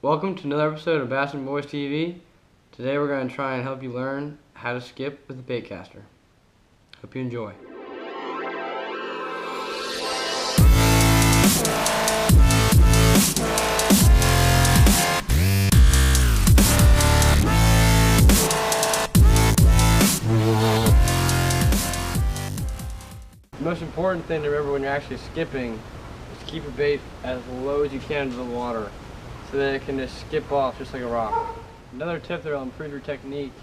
Welcome to another episode of Bass and Boys TV. Today we're going to try and help you learn how to skip with the Baitcaster. Hope you enjoy. The most important thing to remember when you're actually skipping is to keep your bait as low as you can into the water so that it can just skip off just like a rock. Another tip that will improve your technique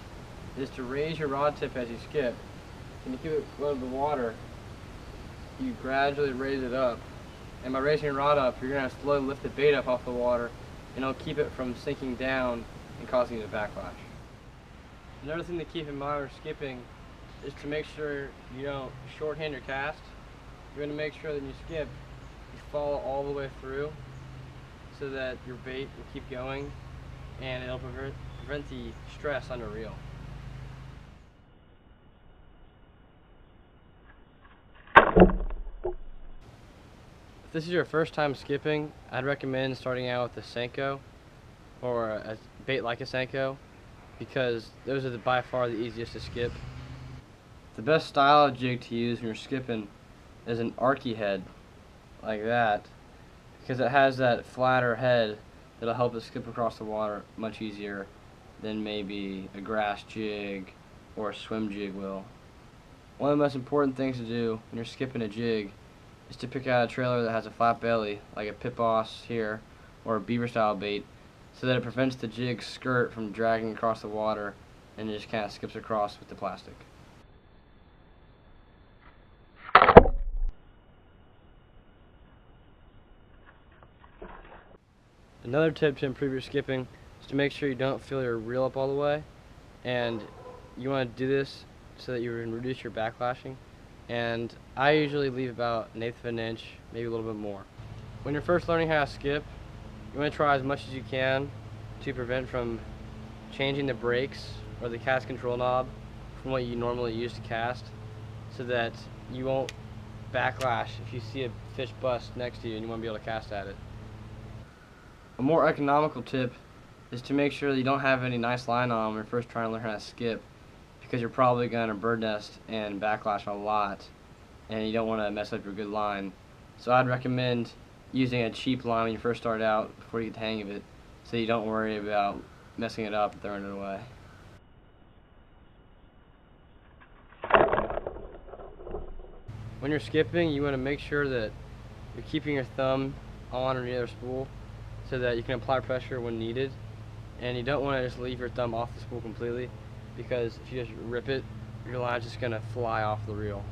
is to raise your rod tip as you skip. When you keep it low to the water, you gradually raise it up. And by raising your rod up, you're going to slowly lift the bait up off the water, and it'll keep it from sinking down and causing you to backlash. Another thing to keep in mind when skipping is to make sure you don't shorthand your cast. You're going to make sure that when you skip, you follow all the way through so that your bait will keep going and it'll prevent the stress on your reel. If this is your first time skipping, I'd recommend starting out with a Senko or a bait like a Senko, because those are by far the easiest to skip. The best style of jig to use when you're skipping is an archy head, like that, because it has that flatter head that'll help it skip across the water much easier than maybe a grass jig or a swim jig will. One of the most important things to do when you're skipping a jig is to pick out a trailer that has a flat belly, like a pit boss here or a beaver style bait, so that it prevents the jig skirt from dragging across the water and it just kind of skips across with the plastic. Another tip to improve your skipping is to make sure you don't fill your reel up all the way, and you want to do this so that you can reduce your backlashing, and I usually leave about 1/8 of an inch, maybe a little bit more. When you're first learning how to skip, you want to try as much as you can to prevent from changing the brakes or the cast control knob from what you normally use to cast, so that you won't backlash if you see a fish bust next to you and you want to be able to cast at it. A more economical tip is to make sure that you don't have any nice line on when you're first trying to learn how to skip, because you're probably going to bird nest and backlash a lot and you don't want to mess up your good line. So I'd recommend using a cheap line when you first start out before you get the hang of it, so you don't worry about messing it up and throwing it away. When you're skipping, you want to make sure that you're keeping your thumb on or near the spool so that you can apply pressure when needed, and you don't want to just leave your thumb off the spool completely, because if you just rip it, your line's just going to fly off the reel.